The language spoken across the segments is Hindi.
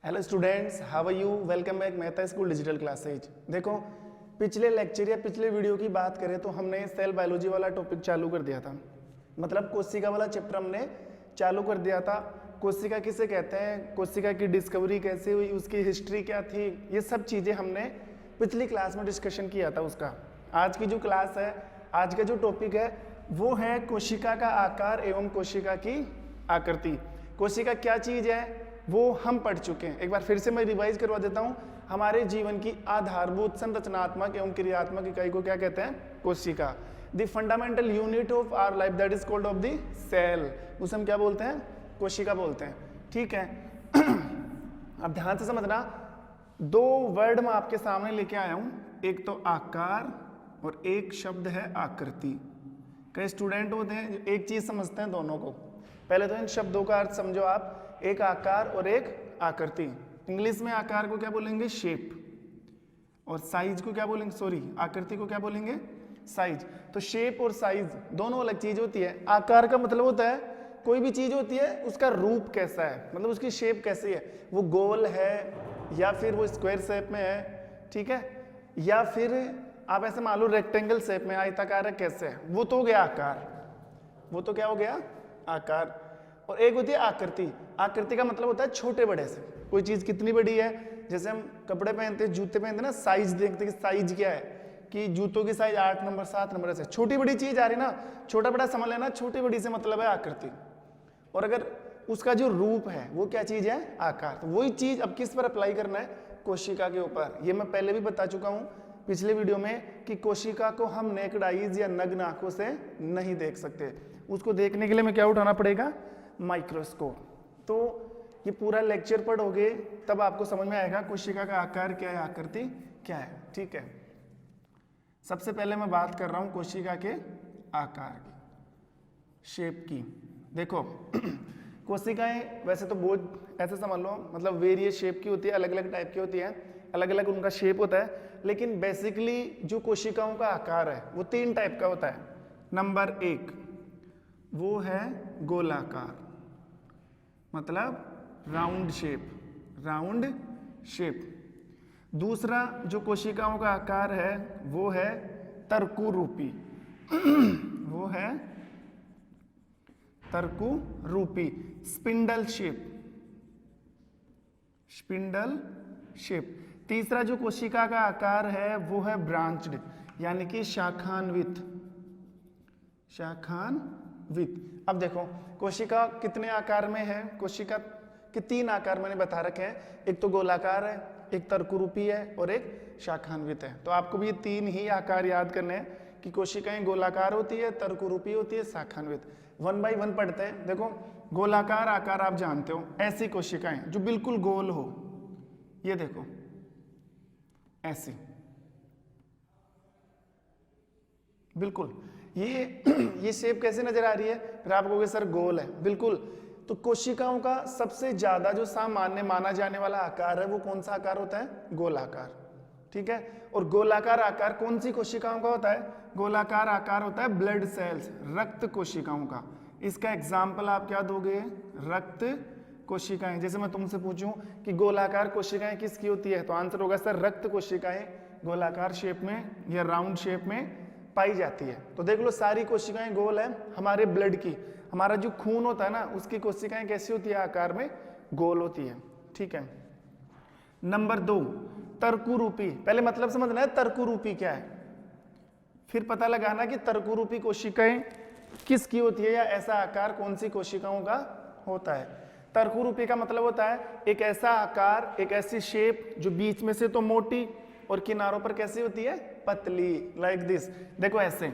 Hello students, how are you? Welcome back Mehta school digital classes. देखो, पिछले लेक्चर या पिछले वीडियो की बात करें तो हमने सेल बायोलॉजी वाला टॉपिक चालू कर दिया था। मतलब कोशिका वाला चैप्टर हमने चालू कर दिया था। कोशिका किसे कहते हैं, कोशिका की डिस्कवरी कैसे हुई, उसकी हिस्ट्री क्या थी, ये सब चीज़ें हमने पिछली क्लास में डिस्कशन किया था उसका। आज की जो क्लास है, आज का जो टॉपिक है वो है कोशिका का आकार एवं कोशिका की आकृति। कोशिका क्या चीज़ है वो हम पढ़ चुके हैं। एक बार फिर से मैं रिवाइज करवा देता हूँ। हमारे जीवन की आधारभूत संरचनात्मक एवं क्रियात्मक इकाई को क्या कहते हैं? कोशिका। The fundamental unit of our life that is called of the cell, उसे हम क्या बोलते हैं? कोशिका बोलते हैं। ठीक है। अब ध्यान से समझना, दो वर्ड मैं आपके सामने लेके आया हूं, एक तो आकार और एक शब्द है आकृति। कई स्टूडेंट होते हैं जो एक चीज समझते हैं दोनों को। पहले तो इन शब्दों का अर्थ समझो आप, एक आकार और एक आकृति। इंग्लिश में आकार को क्या बोलेंगे? शेप। और साइज को क्या बोलेंगे? सॉरी, आकृति को क्या बोलेंगे? साइज। तो शेप और साइज दोनों अलग चीज होती है। आकार का मतलब होता है कोई भी चीज होती है उसका रूप कैसा है, मतलब उसकी शेप कैसी है, वो गोल है या फिर वो स्क्वायर शेप में है, ठीक है, या फिर आप ऐसे मान लो रेक्टेंगल शेप में, आयताकार है, कैसे है, वो तो हो गया आकार। वो तो क्या हो गया? आकार। और एक होती है आकृति। आकृति का मतलब होता है छोटे बड़े से। कोई चीज कितनी बड़ी है, जैसे हम कपड़े पहनते हैं, जूते पहनते हैं ना, साइज देखते हैं कि साइज क्या है, कि जूतों की साइज 8 नंबर 7 नंबर से। छोटी बड़ी चीज आ रही ना, छोटा बड़ा समझ लेना, छोटी बड़ी से मतलब है आकृति। और अगर उसका जो रूप है वो क्या चीज है? आकार। तो वही चीज अब किस पर अप्लाई करना है? कोशिका के ऊपर। ये मैं पहले भी बता चुका हूं पिछले वीडियो में कि कोशिका को हम नेकेड आईज या नग्न आंखों से नहीं देख सकते। उसको देखने के लिए हमें क्या उठाना पड़ेगा? माइक्रोस्कोप। तो ये पूरा लेक्चर पढ़ोगे तब आपको समझ में आएगा कोशिका का आकार क्या है, आकृति क्या है। ठीक है, सबसे पहले मैं बात कर रहा हूं कोशिका के आकार की, शेप की। देखो कोशिकाएं वैसे तो बहुत ऐसे समझ लो, मतलब वेरियस शेप की होती है, अलग अलग टाइप की होती है, अलग अलग उनका शेप होता है। लेकिन बेसिकली जो कोशिकाओं का आकार है वो 3 टाइप का होता है। नंबर 1 वो है गोलाकार, मतलब राउंड शेप, राउंड शेप। दूसरा जो कोशिकाओं का आकार है वो है तर्कुरूपी वो है तर्कुरूपी, स्पिंडल शेप, स्पिंडल शेप। तीसरा जो कोशिका का आकार है वो है ब्रांच्ड, यानी कि शाखान्वित, शाखान्वित। अब देखो कोशिका कितने आकार में है? कोशिका के 3 आकार मैंने बता रखे हैं, एक तो गोलाकार है, एक तर्कुरूपी है और एक शाखान्वित है। तो आपको भी ये 3 ही आकार याद करने हैं कि कोशिकाएं गोलाकार होती है, तर्कुरूपी होती है, शाखान्वित। 1 बाय 1 पढ़ते हैं। देखो गोलाकार आकार आप जानते हो, ऐसी कोशिकाएं जो बिल्कुल गोल हो, ये देखो ऐसी, बिल्कुल ये शेप कैसे नजर आ रही है? फिर आप कहोगे सर गोल है, बिल्कुल। तो कोशिकाओं का सबसे ज्यादा जो सामान्य माना जाने वाला आकार है वो कौन सा आकार होता है? गोलाकार। ठीक है, और गोलाकार आकार कौन सी कोशिकाओं का होता है? गोलाकार आकार होता है ब्लड सेल्स, रक्त कोशिकाओं का। इसका एग्जाम्पल आप क्या दोगे? रक्त कोशिकाएं। जैसे मैं तुमसे पूछूं कि गोलाकार कोशिकाएं किसकी होती है, तो आंसर होगा सर रक्त कोशिकाएं गोलाकार शेप में या राउंड शेप में पाई जाती है। तो देख लो सारी कोशिकाएं गोल है। हमारे ब्लड की, हमारा जो खून होता है ना, उसकी कोशिकाएं कैसी होती है? आकार में गोल होती है। ठीक है। नंबर 2 तर्कुरूपी। पहले मतलब समझना है तर्कुरूपी क्या है, फिर पता लगाना कि तर्कुरूपी कोशिकाएं किसकी होती है या ऐसा आकार कौन सी कोशिकाओं का होता है। तर्कुरूपी का मतलब होता है एक ऐसा आकार, एक ऐसी शेप जो बीच में से तो मोटी और किनारों पर कैसी होती है? पतली, लाइक दिस। देखो ऐसे,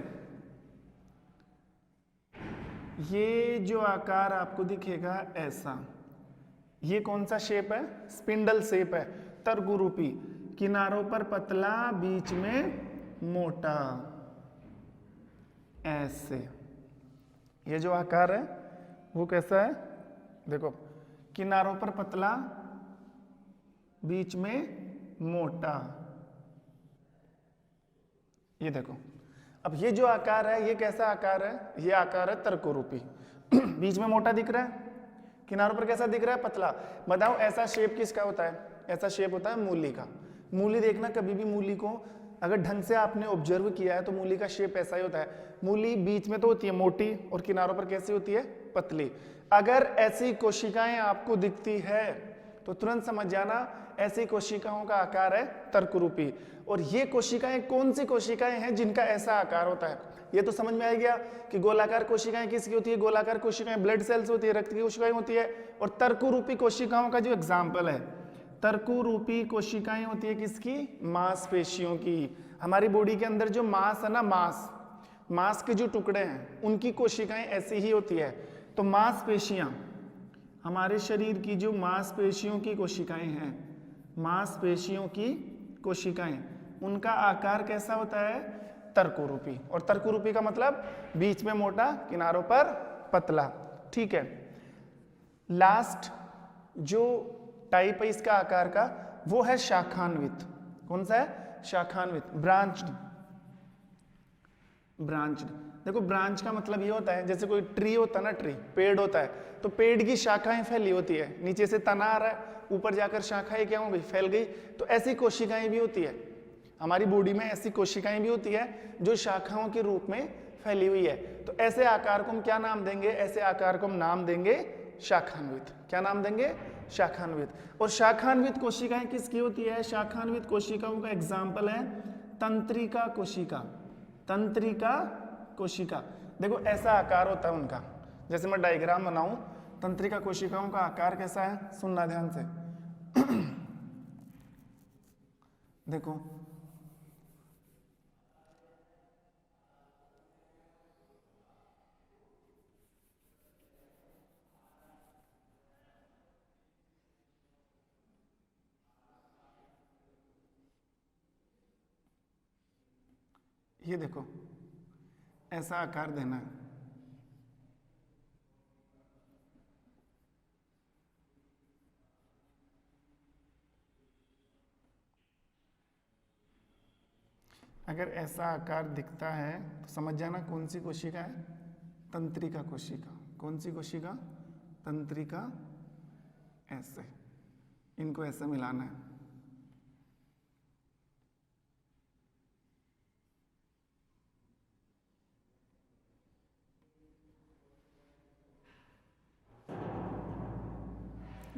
ये जो आकार आपको दिखेगा ऐसा, ये कौन सा शेप है? स्पिंडल शेप है, तर्कुरूपी। किनारों पर पतला, बीच में मोटा, ऐसे। ये जो आकार है वो कैसा है? देखो किनारों पर पतला, बीच में मोटा, ये देखो। अब ये जो आकार है ये कैसा आकार है? ये आकार है तर्कुरूपी। बीच में मोटा दिख रहा है किनारों पर कैसा दिख रहा है, पतला। बताओ ऐसा शेप किसका होता है, ऐसा शेप होता है मूली का। मूली देखना कभी भी, मूली को अगर ढंग से आपने ऑब्जर्व किया है तो मूली का शेप ऐसा ही होता है। मूली बीच में तो होती है मोटी और किनारों पर कैसी होती है, पतली। अगर ऐसी कोशिकाएं आपको दिखती है तो तुरंत समझ जाना ऐसी कोशिकाओं का आकार है तर्करूपी। और ये कोशिकाएं कौन सी कोशिकाएं हैं जिनका ऐसा आकार होता है, ये तो समझ में आ गया कि गोलाकार कोशिकाएं किसकी होती है, गोलाकार कोशिकाएं ब्लड सेल्स होती है, रक्त की कोशिकाएं होती है। और तर्करूपी कोशिकाओं का जो एग्जाम्पल है, तर्करूपी कोशिकाएं होती है किसकी, मांसपेशियों की। हमारी बॉडी के अंदर जो मांस है ना, मांस के जो टुकड़े हैं उनकी कोशिकाएं ऐसी ही होती है। तो मांसपेशियां, हमारे शरीर की जो मांसपेशियों की कोशिकाएं हैं, मांसपेशियों की कोशिकाएं, उनका आकार कैसा होता है, तर्करूपी। और तर्करूपी का मतलब बीच में मोटा, किनारों पर पतला। ठीक है, लास्ट जो टाइप है इसका आकार का, वो है शाखान्वित। कौन सा है, शाखान्वित, ब्रांच्ड। देखो ब्रांच का मतलब ये होता है, जैसे कोई ट्री होता है ना, ट्री पेड़ होता है, तो पेड़ की शाखाएं फैली होती है, नीचे से तना आ रहा है, ऊपर जाकर शाखाएं क्या हो गई, फैल गई। तो ऐसी कोशिकाएं भी होती है हमारी बॉडी में, ऐसी कोशिकाएं भी होती है जो शाखाओं के रूप में फैली हुई है। तो ऐसे आकार को हम क्या नाम देंगे, ऐसे आकार को हम नाम देंगे शाखान्वित। क्या नाम देंगे, शाखान्वित। और शाखान्वित कोशिकाएं किसकी होती है, शाखान्वित कोशिकाओं का एग्जाम्पल है तंत्रिका कोशिका। तंत्रिका कोशिका, देखो ऐसा आकार होता है उनका, जैसे मैं डायग्राम बनाऊं, तंत्रिका कोशिकाओं का आकार कैसा है, सुनना ध्यान से। देखो ये देखो ऐसा आकार देना है। अगर ऐसा आकार दिखता है तो समझ जाना कौन सी कोशिका है, तंत्रिका कोशिका। कौन सी कोशिका, तंत्रिका। ऐसे इनको ऐसे मिलाना है।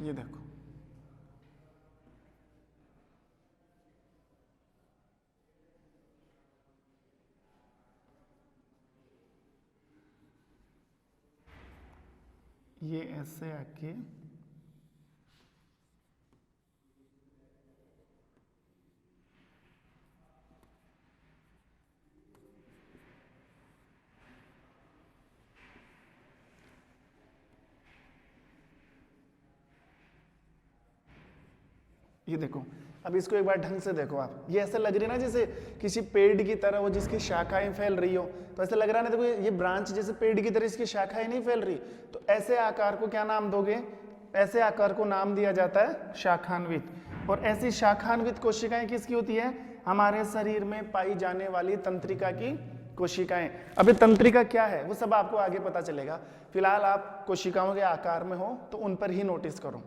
ये देखो ये ऐसे आके ये देखो। अब इसको एक बार ढंग से देखो आप, ये ऐसे लग रही है ना जैसे किसी पेड़ की तरह, वो जिसकी शाखाएं फैल रही हो, तो ऐसे लग रहा है ना, देखो ये ब्रांच जैसे पेड़ की तरह इसकी शाखाएं नहीं फैल रही। तो ऐसे आकार को क्या नाम दोगे, ऐसे आकार को नाम दिया जाता है शाखान्वित। और ऐसी शाखान्वित कोशिकाएं किसकी होती है, हमारे शरीर में पाई जाने वाली तंत्रिका की कोशिकाएं। अभी तंत्रिका क्या है वो सब आपको आगे पता चलेगा, फिलहाल आप कोशिकाओं के आकार में हो तो उन पर ही नोटिस करो।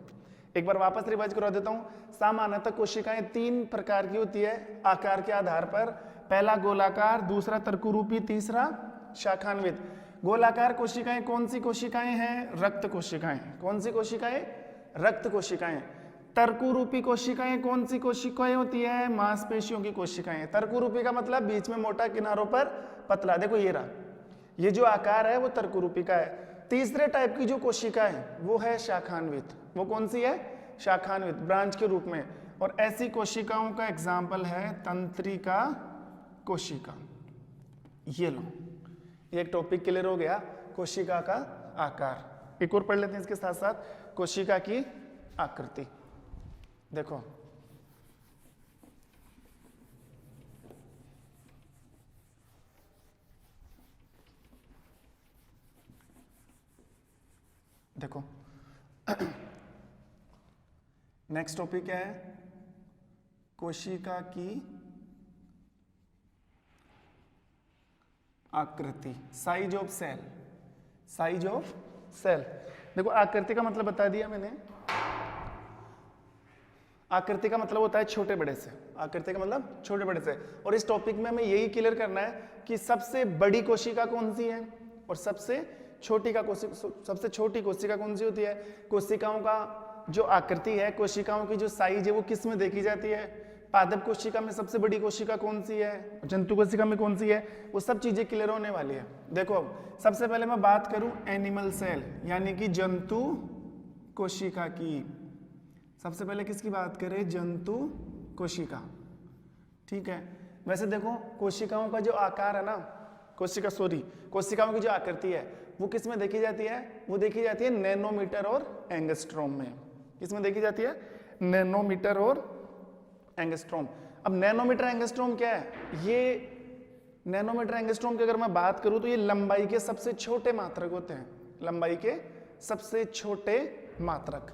एक बार वापस रिवाइज करवा देता हूं। सामान्यतः कोशिकाएं 3 प्रकार की होती है आकार के आधार पर, पहला गोलाकार, दूसरा तर्करूपी, तीसरा शाखान्वित। गोलाकार कोशिकाएं कौन सी कोशिकाएं हैं, रक्त कोशिकाएं। कौन सी कोशिकाएं, रक्त कोशिकाएं। तर्करूपी कोशिकाएं कौन सी कोशिकाएं होती है, मांसपेशियों की कोशिकाएं। तर्करूपी का मतलब बीच में मोटा, किनारों पर पतला। देखो ये रहा, ये जो आकार है वो तर्करूपी का है। तीसरे टाइप की जो कोशिका है वो है शाखान्वित। वो कौन सी है, शाखान्वित, ब्रांच के रूप में। और ऐसी कोशिकाओं का एग्जाम्पल है तंत्रिका कोशिका। ये लो, ये एक टॉपिक क्लियर हो गया, कोशिका का आकार। एक और पढ़ लेते हैं इसके साथ साथ, कोशिका की आकृति। देखो देखो नेक्स्ट टॉपिक क्या है, कोशिका की आकृति, size of cell. Size of cell. देखो आकृति का मतलब बता दिया मैंने, आकृति का मतलब होता है छोटे बड़े से, आकृति का मतलब छोटे बड़े से। और इस टॉपिक में हमें यही क्लियर करना है कि सबसे बड़ी कोशिका कौन सी है और सबसे छोटी कोशिका कौन सी होती है। कोशिकाओं का जो आकृति है, कोशिकाओं की जो साइज है वो किस में देखी जाती है, पादप कोशिका में सबसे बड़ी कोशिका कौन सी है, जंतु कोशिका में कौन सी है, वो सब चीजें क्लियर होने वाली है। देखो अब सबसे पहले मैं बात करूं एनिमल सेल यानी कि जंतु कोशिका की। सबसे पहले किसकी बात करें, जंतु कोशिका। ठीक है, वैसे देखो कोशिकाओं का जो आकार है ना, कोशिकाओं की जो आकृति है वो किस में देखी जाती है, वो देखी जाती है नैनोमीटर और एंगस्ट्रॉम में। किसमें देखी जाती है, नैनोमीटर और एंगस्ट्रॉम। अब नैनोमीटर एंगस्ट्रॉम क्या है, ये नैनोमीटर एंगस्ट्रॉम की अगर मैं बात करूं तो ये लंबाई के सबसे छोटे मात्रक होते हैं, लंबाई के सबसे छोटे मात्रक।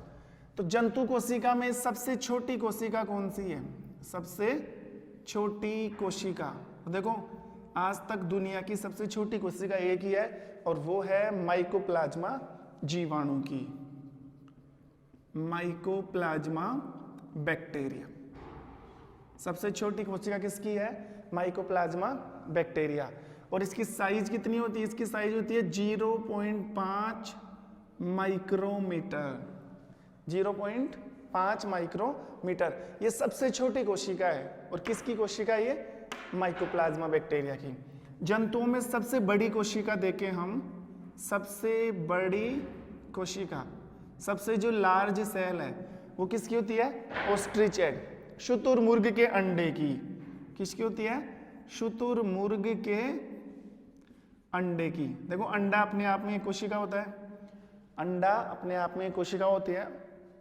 तो जंतु कोशिका में सबसे छोटी कोशिका कौन सी है, सबसे छोटी कोशिका। तो देखो आज तक दुनिया की सबसे छोटी कोशिका एक ही है और वो है माइकोप्लाज्मा जीवाणु की, माइकोप्लाज्मा बैक्टीरिया। सबसे छोटी कोशिका किसकी है, माइकोप्लाज्मा बैक्टीरिया। और इसकी साइज कितनी होती है, इसकी साइज होती है 0.5 माइक्रोमीटर, 0.5 माइक्रोमीटर। ये सबसे छोटी कोशिका है और किसकी कोशिका, ये माइकोप्लाज्मा बैक्टीरिया की। जंतुओं में सबसे बड़ी कोशिका देखें हम, सबसे बड़ी कोशिका, सबसे जो लार्ज सेल है वो किसकी होती है, ऑस्ट्रिच एग, शुतुरमुर्ग के अंडे की। किसकी होती है, शुतुरमुर्ग के अंडे की। देखो अंडा अपने आप में एक कोशिका होता है, अंडा अपने आप में एक कोशिका होती है।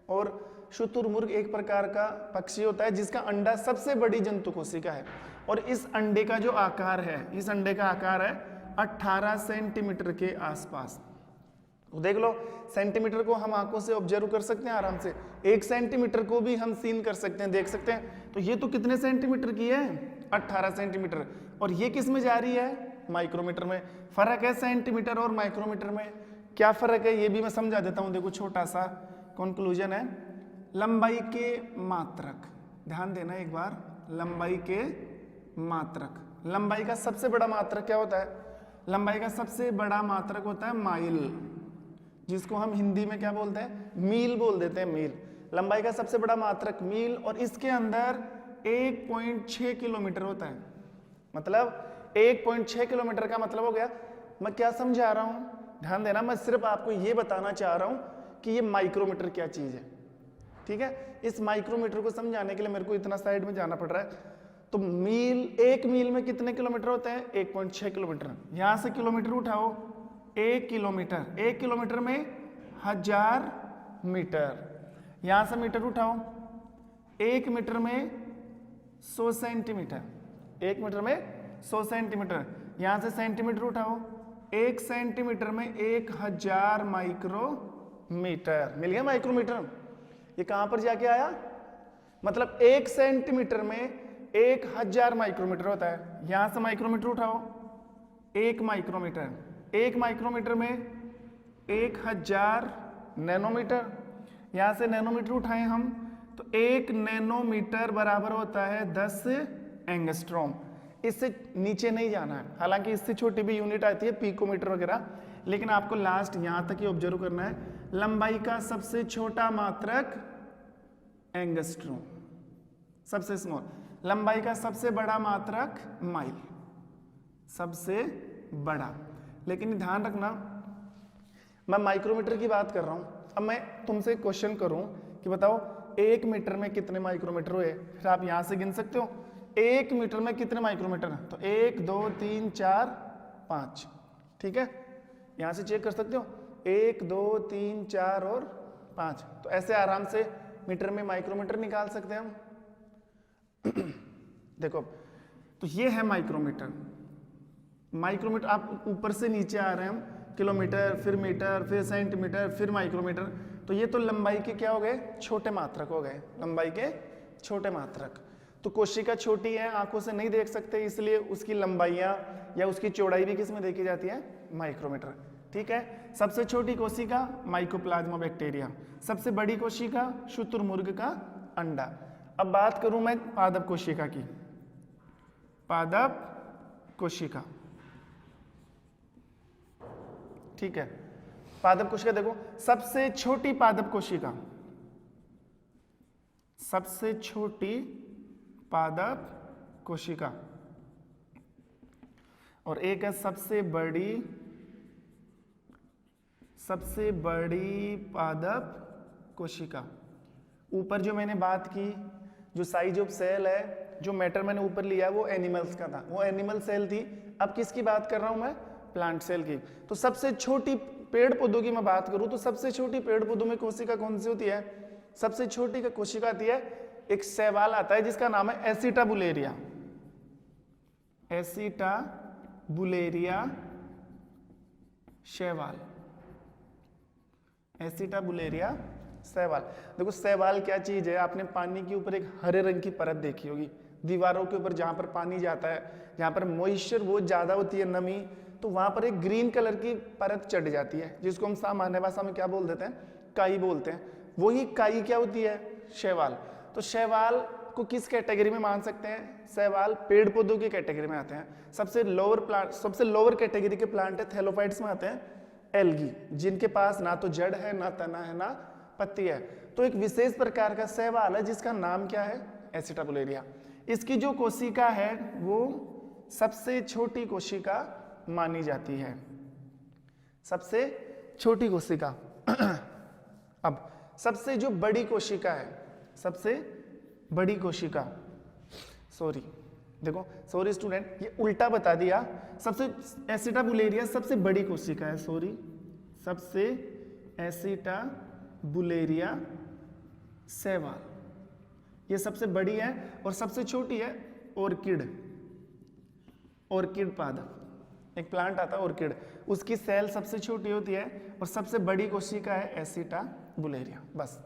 और शुतुरमुर्ग एक प्रकार का पक्षी होता है जिसका अंडा सबसे बड़ी जंतु कोशिका है। और इस अंडे का जो आकार है, इस अंडे का आकार है 18 सेंटीमीटर के आसपास। तो देख लो सेंटीमीटर को हम आंखों से ऑब्जर्व कर सकते हैं आराम से, 1 सेंटीमीटर को भी हम सीन कर सकते हैं, देख सकते हैं। तो ये तो कितने सेंटीमीटर की है, 18 सेंटीमीटर। और ये किस में जा रही है, माइक्रोमीटर में। फर्क है सेंटीमीटर और माइक्रोमीटर में, क्या फर्क है ये भी मैं समझा देता हूं। देखो छोटा सा कंक्लूजन है, लंबाई के मात्रक, ध्यान देना एक बार, लंबाई के मात्रक। लंबाई का सबसे बड़ा मात्रक क्या होता है, लंबाई का सबसे बड़ा मात्रक होता है माइल, जिसको हम हिंदी में क्या बोलते हैं, मील बोल देते हैं, मील। लंबाई का सबसे बड़ा मात्रक मील, और इसके अंदर 1.6 किलोमीटर होता है। मतलब 1.6 किलोमीटर का मतलब हो गया, मैं क्या समझा रहा हूं, ध्यान देना, मैं सिर्फ आपको ये बताना चाह रहा हूं कि ये माइक्रोमीटर क्या चीज है। ठीक है, इस माइक्रोमीटर को समझाने के लिए मेरे को इतना साइड में जाना पड़ रहा है। तो मील, 1 मील में कितने किलोमीटर होते हैं, 1.6 किलोमीटर। यहां से किलोमीटर उठाओ, 1 किलोमीटर, 1 किलोमीटर में 1000 मीटर। यहां से मीटर उठाओ, 1 मीटर में 100 सेंटीमीटर, 1 मीटर में 100 सेंटीमीटर। यहां से सेंटीमीटर उठाओ, 1 सेंटीमीटर में 1000 माइक्रोमीटर। मिल गया माइक्रोमीटर। ये कहां पर जाके आया, मतलब 1 सेंटीमीटर में 1000 माइक्रोमीटर होता है। यहां से माइक्रोमीटर उठाओ, 1 माइक्रोमीटर, 1 माइक्रोमीटर में 1000 नैनोमीटर। यहां से नैनोमीटर उठाएं हम तो 1 नैनोमीटर बराबर होता है 10 एंगस्ट्रॉम। इससे नीचे नहीं जाना है, हालांकि इससे छोटी भी यूनिट आती है पिकोमीटर वगैरह, लेकिन आपको लास्ट यहां तक ही ऑब्जर्व करना है। लंबाई का सबसे छोटा मात्रक एंगस्ट्रॉम, सबसे स्मॉल। लंबाई का सबसे बड़ा मात्रक माइल, सबसे बड़ा। लेकिन ध्यान रखना, मैं माइक्रोमीटर की बात कर रहा हूं। अब मैं तुमसे क्वेश्चन करूं कि बताओ 1 मीटर में कितने माइक्रोमीटर हुए, फिर आप यहां से गिन सकते हो 1 मीटर में कितने माइक्रोमीटर। तो 1 2 3 4 5, ठीक है, यहां से चेक कर सकते हो, 1 2 3 4 और 5। तो ऐसे आराम से मीटर में माइक्रोमीटर निकाल सकते हैं हम। देखो तो ये है माइक्रोमीटर। माइक्रोमीटर, आप ऊपर से नीचे आ रहे हैं हम, किलोमीटर, फिर मीटर, फिर सेंटीमीटर, फिर माइक्रोमीटर। तो ये तो लंबाई के क्या हो गए, छोटे मात्रक हो गए, लंबाई के छोटे मात्रक। तो कोशिका छोटी है, आंखों से नहीं देख सकते, इसलिए उसकी लंबाइयां या उसकी चौड़ाई भी किस में देखी जाती है, माइक्रोमीटर। ठीक है। सबसे छोटी कोशिका माइकोप्लाज्मा बैक्टीरिया, सबसे बड़ी कोशिका शुतुरमुर्ग का अंडा। अब बात करूं मैं पादप कोशिका की, पादप कोशिका, ठीक है। पादप कोशिका देखो, सबसे छोटी पादप कोशिका, सबसे छोटी पादप कोशिका, और एक है सबसे बड़ी पादप कोशिका। ऊपर जो मैंने बात की, जो साइज ऑफ सेल है, जो मैटर मैंने ऊपर लिया वो एनिमल्स का था, वो एनिमल सेल थी। अब किसकी बात कर रहा हूं मैं? प्लांट सेल की। तो सबसे छोटी पेड़ पौधों की मैं बात करूं तो सबसे छोटी पेड़ पौधों में कोशिका कौन सी होती है? सबसे छोटी का कोशिका आती है, एक शैवाल आता है जिसका नाम है एसिटाबुलेरिया, एसिटाबुलेरिया शैवाल, एसिटाबुलेरिया शैवाल। देखो शैवाल क्या चीज है, आपने पानी के ऊपर एक हरे रंग की परत देखी होगी, दीवारों के ऊपर जहां पर पानी जाता है, जहां पर मॉइस्चर बहुत ज्यादा होती है, नमी, तो वहां पर एक ग्रीन कलर की परत चढ़ जाती है, जिसको हम सामान्य भाषा में क्या बोल देते हैं? काई बोलते हैं। वही काई क्या होती है? शैवाल। तो शैवाल को किस कैटेगरी में मान सकते हैं? शैवाल पेड़ पौधों की कैटेगरी में आते हैं। सबसे लोअर कैटेगरी के प्लांट है, थैलोफाइट्स में आते हैं एल्गी, जिनके पास ना तो जड़ है, ना तना है, ना पत्ती है। तो एक विशेष प्रकार का शैवाल है जिसका नाम क्या है? एसिटाबुलेरिया। इसकी जो कोशिका है वो सबसे छोटी कोशिका मानी जाती है, सबसे छोटी कोशिका। अब सबसे जो बड़ी कोशिका है, सबसे बड़ी कोशिका, सॉरी स्टूडेंट, ये उल्टा बता दिया। सबसे एसिटाबुलेरिया सबसे बड़ी कोशिका है, सबसे एसिटाबुलेरिया शैवाल, ये सबसे बड़ी है। और सबसे छोटी है ऑर्किड पादप, एक प्लांट आता है ऑर्किड, उसकी सेल सबसे छोटी होती है और सबसे बड़ी कोशिका है एसिटाबुलेरिया। बस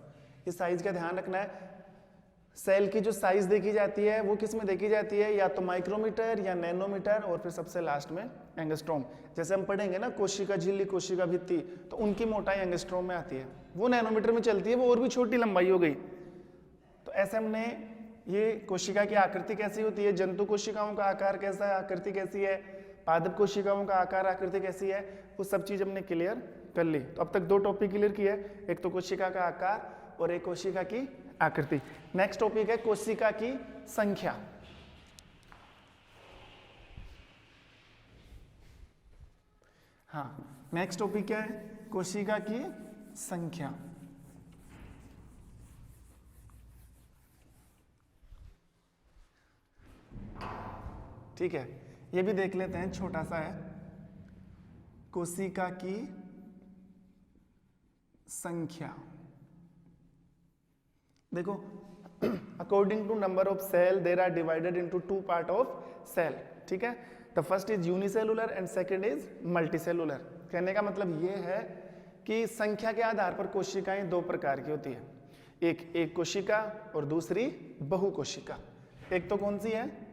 इस साइज का ध्यान रखना है। सेल की जो साइज देखी जाती है वो किस में देखी जाती है? या तो माइक्रोमीटर या नैनोमीटर, और फिर सबसे लास्ट में एंगस्ट्रॉम। जैसे हम पढ़ेंगे ना कोशिका झिल्ली, कोशिका भित्ति, तो उनकी मोटाई एंगस्ट्रॉम में आती है, वो नैनोमीटर में चलती है, वो और भी छोटी लंबाई हो गई। तो ऐसे हमने ये कोशिका की आकृति कैसी होती है, जंतु कोशिकाओं का आकार कैसा है, आकृति कैसी है, पादप कोशिकाओं का आकार आकृति कैसी है, वो सब चीज हमने क्लियर कर ली। तो अब तक दो टॉपिक क्लियर किए, एक तो कोशिका का आकार और एक कोशिका की आकृति। नेक्स्ट टॉपिक है कोशिका की संख्या। हाँ, नेक्स्ट टॉपिक क्या है? कोशिका की संख्या। ठीक है, ये भी देख लेते हैं, छोटा सा है, कोशिका की संख्या। देखो, according to number of cell there are divided into two part of cell. ठीक है, the first is unicellular and second is multicellular. कहने का मतलब ये है कि संख्या के आधार पर कोशिकाएं दो प्रकार की होती है, एक कोशिका और दूसरी बहुकोशिका। एक तो कौन सी है?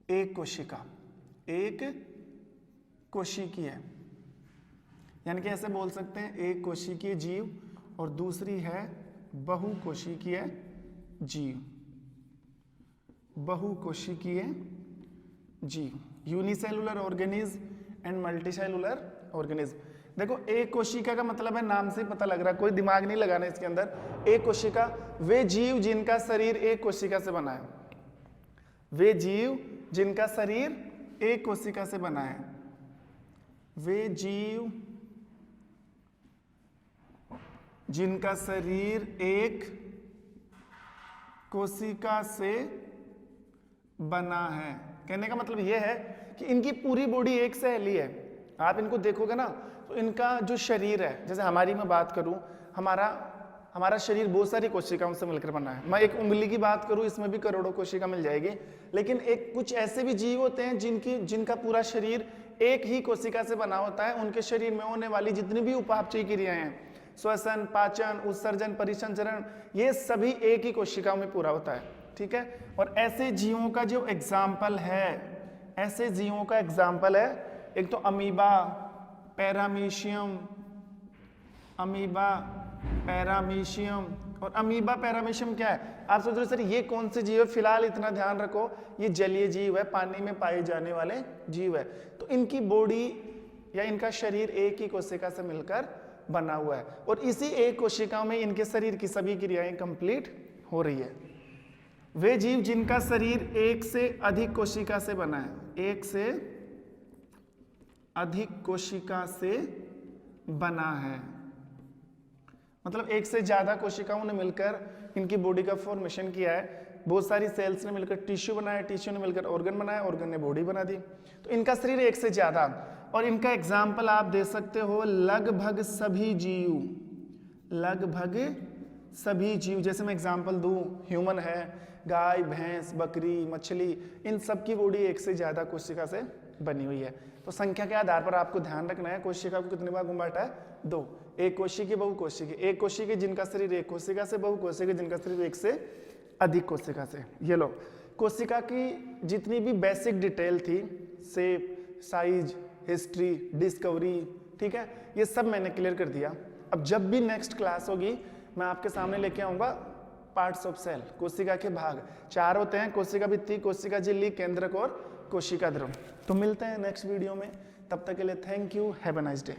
एक कोशिका, एक कोशिकीय, यानी कि ऐसे बोल सकते हैं एक कोशिकीय जीव, और दूसरी है बहुकोशिकीय जीव, बहुकोशिकीय जीव, unicellular organism and multicellular organism. देखो, एक कोशिका का मतलब है, नाम से पता लग रहा है, कोई दिमाग नहीं लगाना इसके अंदर। एक कोशिका वे जीव जिनका शरीर एक कोशिका से बना है, वे जीव जिनका शरीर एक कोशिका से बना है, वे जीव जिनका शरीर एक कोशिका से बना है। कहने का मतलब यह है कि इनकी पूरी बॉडी एक सेल ही है। आप इनको देखोगे ना तो इनका जो शरीर है, जैसे हमारी मैं बात करूं, हमारा शरीर बहुत सारी कोशिकाओं से मिलकर बना है। मैं एक उंगली की बात करूं, इसमें भी करोड़ों कोशिका मिल जाएगी। लेकिन एक कुछ ऐसे भी जीव होते हैं जिनका पूरा शरीर एक ही कोशिका से बना होता है। उनके शरीर में होने वाली जितनी भी उपापचयी क्रियाएं हैं, श्वसन, पाचन, उत्सर्जन, परिसंचरण, ये सभी एक ही कोशिकाओं में पूरा होता है। ठीक है, और ऐसे जीवों का जो एग्जाम्पल है, ऐसे जीवों का एग्जाम्पल है, एक तो अमीबा, पैरामीशियम, अमीबा, पैरामीशियम। और अमीबा पैरामीशियम क्या है? आप सोच रहे हो सर ये कौन से जीव है? फिलहाल इतना ध्यान रखो, ये जलीय जीव है, पानी में पाए जाने वाले जीव है। तो इनकी बॉडी या इनका शरीर एक ही कोशिका से मिलकर बना हुआ है और इसी एक कोशिका में इनके शरीर की सभी क्रियाएं कंप्लीट हो रही है। वे जीव जिनका शरीर एक से अधिक कोशिका से बना है, एक से अधिक कोशिका से बना है, मतलब एक से ज्यादा कोशिकाओं ने मिलकर इनकी बॉडी का फॉर्मेशन किया है। बहुत सारी सेल्स ने मिलकर टिश्यू बनाया, टिश्यू ने मिलकर ऑर्गन बनाया, ऑर्गन ने बॉडी बना दी। तो इनका शरीर एक से ज्यादा, और इनका एग्जाम्पल आप दे सकते हो लगभग सभी जीव, लगभग सभी जीव। जैसे मैं एग्जाम्पल दूं, ह्यूमन है, गाय, भैंस, बकरी, मछली, इन सब की बॉडी एक से ज्यादा कोशिका से बनी हुई है। तो संख्या के आधार पर आपको ध्यान रखना है कोशिका को कितने भागों में बांटा है? 2। एक कोशिकी, बहुकोशिकी। एक कोशिकी जिनका शरीर एक कोशिका से, बहुकोशिकी जिनका शरीर एक से अधिक कोशिका से। ये लो, कोशिका की जितनी भी बेसिक डिटेल थी, शेप, साइज, हिस्ट्री, डिस्कवरी, ठीक है, ये सब मैंने क्लियर कर दिया। अब जब भी नेक्स्ट क्लास होगी मैं आपके सामने लेके आऊंगा पार्ट्स ऑफ सेल, कोशिका के भाग। 4 होते हैं, कोशिका भित्ति, कोशिका झिल्ली, केंद्रक और कोशिका ध्रुव। तो मिलते हैं नेक्स्ट वीडियो में, तब तक के लिए thank you, have a nice day.